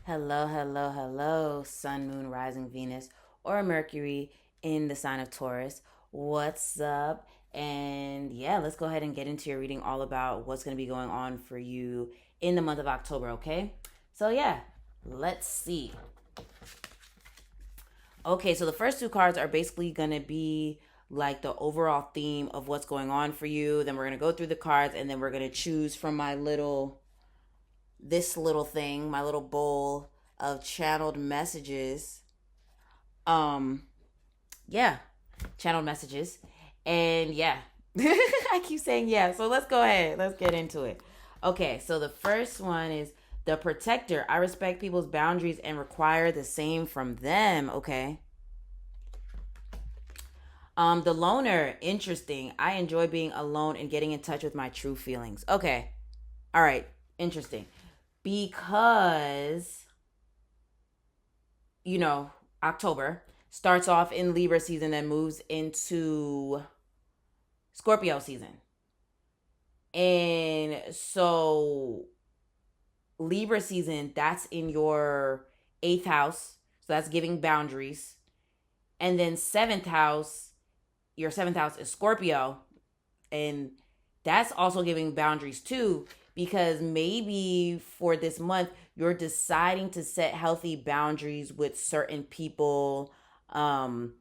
Hello, hello, hello, Sun, Moon, Rising, Venus, or Mercury in the sign of Taurus. What's up? And yeah, let's go ahead and get into your reading all about what's going to be going on for you in the month of October, okay? So yeah, let's see. Okay, so the first two cards are basically going to be like the overall theme of what's going on for you. Then we're going to go through the cards and then we're going to choose from this little thing, my little bowl of channeled messages. Um, yeah, channeled messages. And yeah, I keep saying yeah. So let's go ahead. Let's get into it. Okay, so the first one is the protector. I respect people's boundaries and require the same from them. Okay. The loner, interesting. I enjoy being alone and getting in touch with my true feelings. Okay. All right. Interesting. Because October starts off in Libra season and moves into Scorpio season. And so Libra season, that's in your eighth house. So that's giving boundaries. And then seventh house, your seventh house is Scorpio. And that's also giving boundaries too, because maybe for this month, you're deciding to set healthy boundaries with certain people, or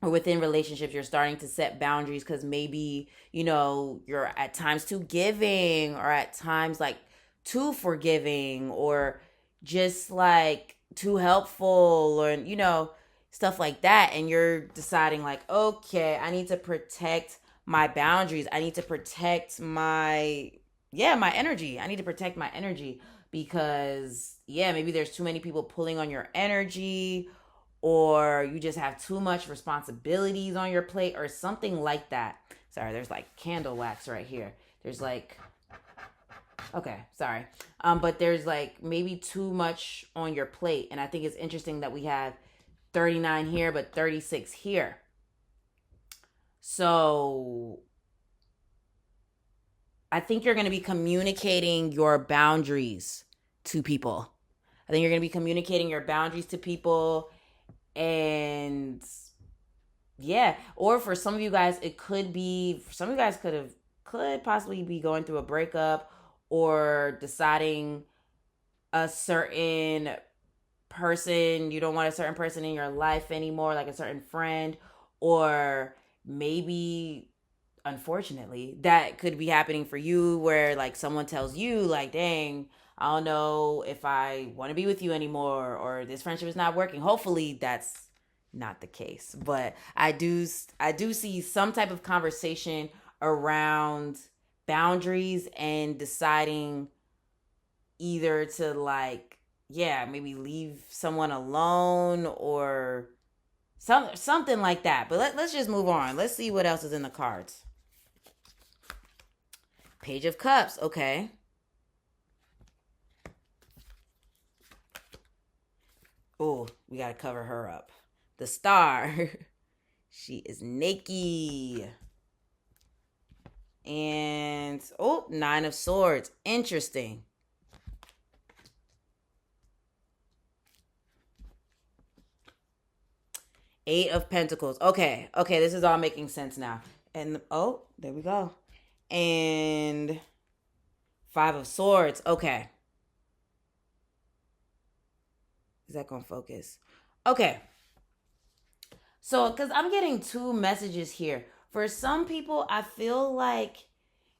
within relationships. You're starting to set boundaries because maybe, you're at times too giving, or at times like too forgiving, or just like too helpful, or, stuff like that. And you're deciding, like, okay, I need to protect my boundaries. I need to protect my energy. I need to protect my energy because maybe there's too many people pulling on your energy, or you just have too much responsibilities on your plate, or something like that. Sorry, there's like candle wax right here. There's like, okay, sorry. But there's like maybe too much on your plate. And I think it's interesting that we have 39 here, but 36 here. So I think you're going to be communicating your boundaries to people. I think you're going to be communicating your boundaries to people. And yeah, or for some of you guys, it could be, some of you guys could possibly be going through a breakup, or deciding a certain person, you don't want a certain person in your life anymore, like a certain friend, or maybe, unfortunately, that could be happening for you, where like someone tells you, like, dang, I don't know if I want to be with you anymore, or this friendship is not working. Hopefully that's not the case, but I do see some type of conversation around boundaries and deciding either to, like, maybe leave someone alone, or something like that. But let's just move on. Let's see what else is in the cards. Page of Cups. Okay. Oh, we got to cover her up. The Star. She is naked. And, Nine of Swords. Interesting. Eight of Pentacles. Okay, this is all making sense now. And, there we go. And Five of Swords. Okay. Is that gonna focus? Okay. So, because I'm getting two messages here. For some people, I feel like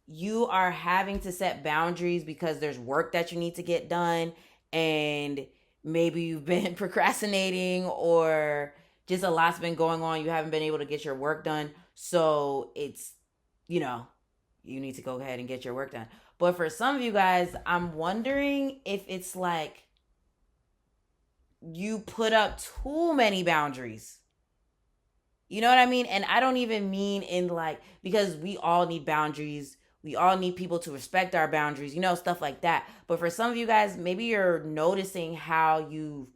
you are having to set boundaries because there's work that you need to get done, and maybe you've been procrastinating, or just a lot's been going on. You haven't been able to get your work done. So it's, you need to go ahead and get your work done. But for some of you guys, I'm wondering if it's like you put up too many boundaries. You know what I mean? And I don't even mean in like, because we all need boundaries. We all need people to respect our boundaries, stuff like that. But for some of you guys, maybe you're noticing how you've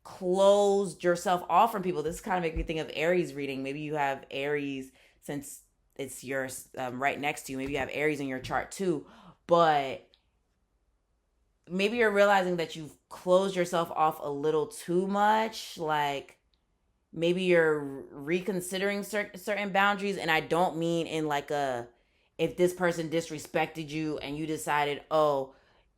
closed yourself off from people. This kind of makes me think of Aries reading. Maybe you have Aries, since it's yours right next to you. Maybe you have Aries in your chart too. But maybe you're realizing that you've closed yourself off a little too much. Like maybe you're reconsidering certain boundaries, and I don't mean in like a, if this person disrespected you and you decided, oh,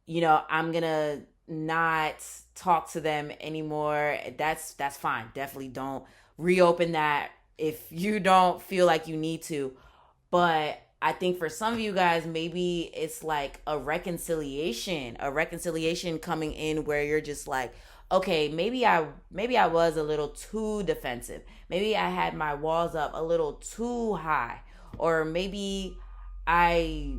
I'm gonna not talk to them anymore. That's fine. Definitely don't reopen that if you don't feel like you need to. But I think for some of you guys, maybe it's like a reconciliation coming in where you're just like, okay, maybe I was a little too defensive. Maybe I had my walls up a little too high, or maybe I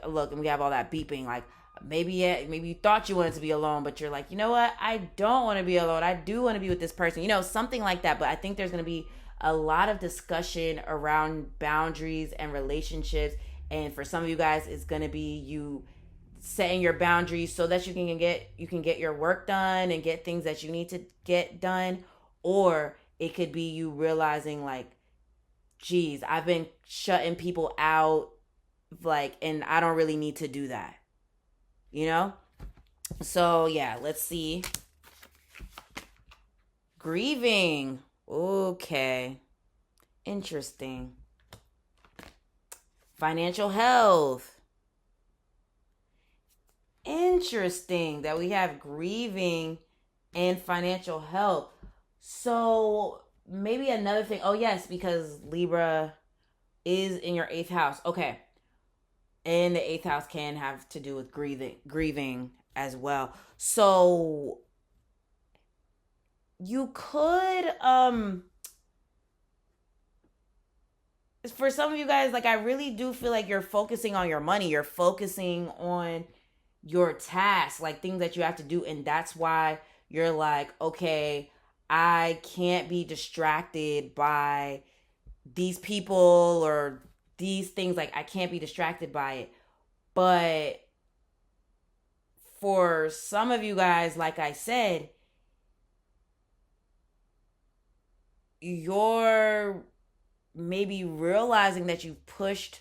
look, and we have all that beeping. Like maybe you thought you wanted to be alone, but you're like, you know what? I don't want to be alone. I do want to be with this person. Something like that. But I think there's going to be a lot of discussion around boundaries and relationships. And for some of you guys, it's going to be you setting your boundaries so that you can get your work done and get things that you need to get done. Or it could be you realizing like, geez, I've been shutting people out, like, and I don't really need to do that. So yeah, let's see. Grieving. Okay. Interesting. Financial health. Interesting that we have grieving and financial health. So maybe another thing. Oh yes, because Libra is in your 8th house. Okay. And the 8th house can have to do with grieving as well. So you could for some of you guys, like, I really do feel like you're focusing on your money. You're focusing on your tasks, like things that you have to do. And that's why you're like, okay, I can't be distracted by these people or these things. Like, I can't be distracted by it. But for some of you guys, like I said, you're maybe realizing that you've pushed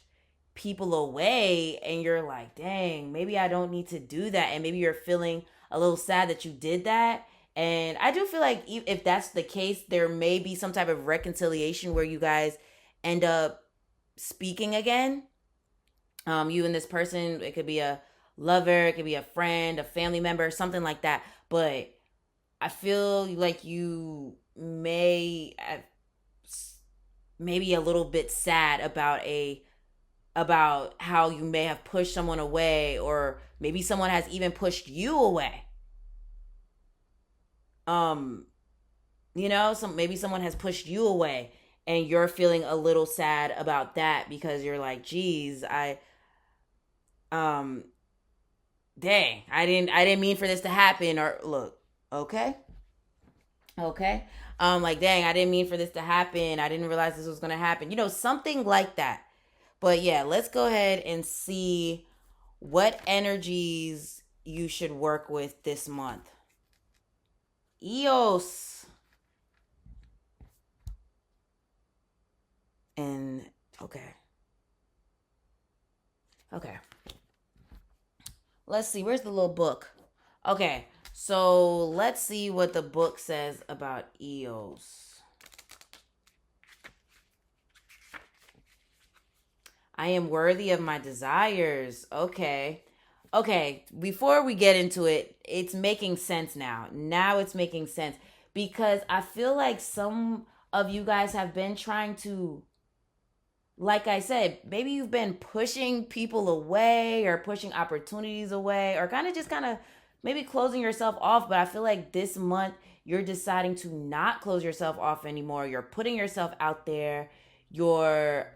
people away and you're like, dang, maybe I don't need to do that. And maybe you're feeling a little sad that you did that. And I do feel like if that's the case, there may be some type of reconciliation where you guys end up speaking again. You and this person, it could be a lover, it could be a friend, a family member, something like that. But I feel like you may maybe a little bit sad about how you may have pushed someone away, or maybe someone has even pushed you away. Maybe someone has pushed you away and you're feeling a little sad about that because you're like, geez, dang, I didn't mean for this to happen. Or look, okay, like, dang, I didn't mean for this to happen. I didn't realize this was gonna happen. Something like that. But yeah, let's go ahead and see what energies you should work with this month. Eos. And okay. Let's see, where's the little book? Okay, so let's see what the book says about Eos. I am worthy of my desires. Okay, before we get into it, it's making sense now. Now it's making sense because I feel like some of you guys have been trying to, like I said, maybe you've been pushing people away or pushing opportunities away or kind of maybe closing yourself off. But I feel like this month you're deciding to not close yourself off anymore. You're putting yourself out there. You're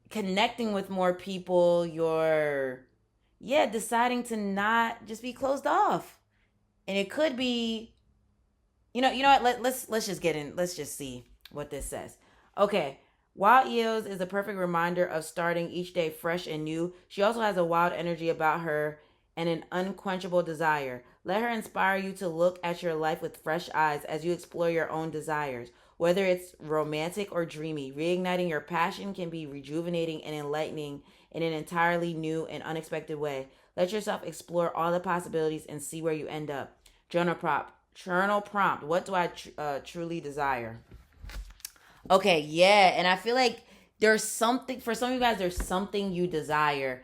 connecting with more people. You're deciding to not just be closed off. And it could be, you know what, let's just get in. Let's just see what this says. Okay. While Eos is a perfect reminder of starting each day fresh and new, she also has a wild energy about her and an unquenchable desire. Let her inspire you to look at your life with fresh eyes as you explore your own desires. Whether it's romantic or dreamy, reigniting your passion can be rejuvenating and enlightening in an entirely new and unexpected way. Let yourself explore all the possibilities and see where you end up. Journal prompt. Journal prompt. What do I truly desire? Okay, yeah, and I feel like there's something for some of you guys. There's something you desire,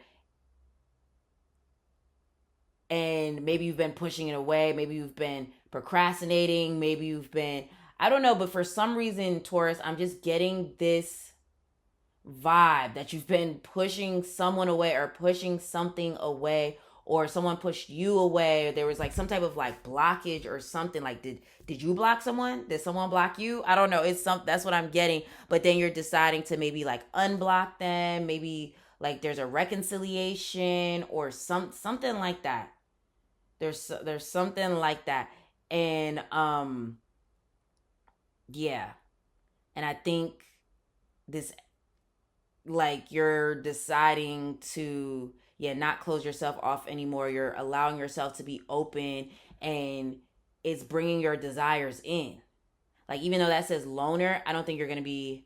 and maybe you've been pushing it away. Maybe you've been procrastinating. Maybe you've been, I don't know, but for some reason, Taurus, I'm just getting this vibe that you've been pushing someone away or pushing something away, or someone pushed you away, or there was like some type of like blockage or something. Like did you block someone? Did someone block you? I don't know. That's what I'm getting. But then you're deciding to maybe like unblock them, maybe like there's a reconciliation or something like that. There's something like that. And yeah. And I think this, like, you're deciding to, yeah, not close yourself off anymore. You're allowing yourself to be open, and it's bringing your desires in. Like, even though that says loner, I don't think you're going to be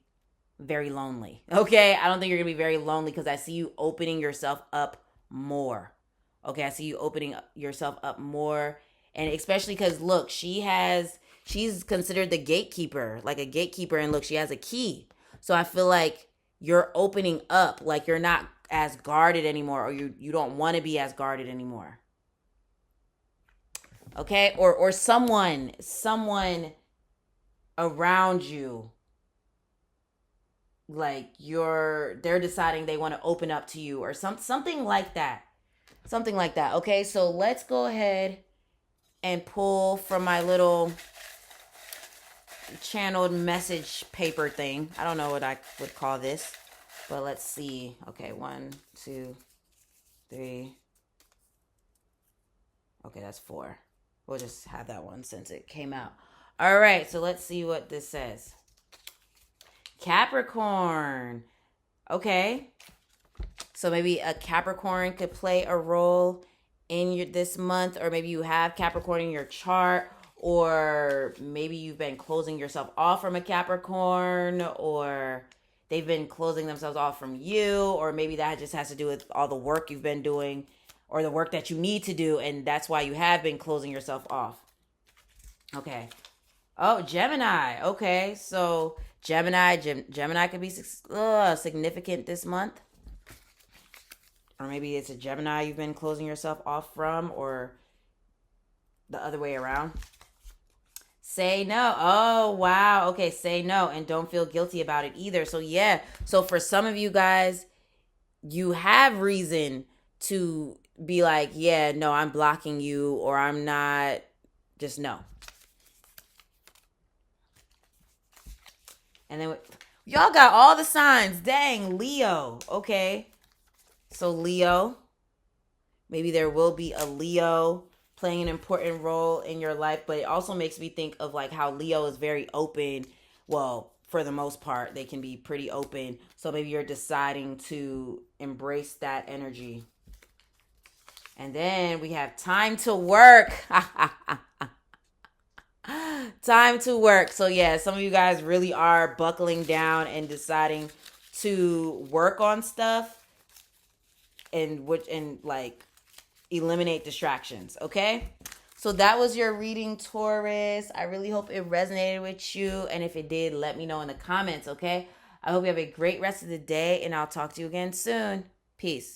very lonely. Okay? I don't think you're going to be very lonely, because I see you opening yourself up more. Okay? I see you opening yourself up more. And especially because, look, she's considered the gatekeeper, like a gatekeeper. And look, she has a key. So I feel like you're opening up, like you're not as guarded anymore, or you don't want to be as guarded anymore. Okay? Or someone around you, like they're deciding they want to open up to you, or something like that. Something like that. Okay? So let's go ahead and pull from my little channeled message paper thing. I don't know what I would call this, but let's see. Okay, 1, 2, 3. Okay, that's 4. We'll just have that one since it came out. All right, so let's see what this says. Capricorn. Okay, so maybe a Capricorn could play a role in this month, or maybe you have Capricorn in your chart, or maybe you've been closing yourself off from a Capricorn, or they've been closing themselves off from you, or maybe that just has to do with all the work you've been doing, or the work that you need to do, and that's why you have been closing yourself off. Okay. Oh, Gemini. Okay, so Gemini could be significant this month. Or maybe it's a Gemini you've been closing yourself off from, or the other way around. Say no. Oh, wow. Okay, say no, and don't feel guilty about it either. So, yeah. So, for some of you guys, you have reason to be like, yeah, no, I'm blocking you, or I'm not. Just no. And then, y'all got all the signs. Dang, Leo. Okay. So, Leo. Maybe there will be a Leo playing an important role in your life, but it also makes me think of like how Leo is very open. Well, for the most part, they can be pretty open. So maybe you're deciding to embrace that energy. And then we have time to work. Time to work. So yeah, some of you guys really are buckling down and deciding to work on stuff, and like eliminate distractions. Okay, so that was your reading, Taurus. I really hope it resonated with you, and if it did, let me know in the comments. Okay, I hope you have a great rest of the day, and I'll talk to you again soon. Peace.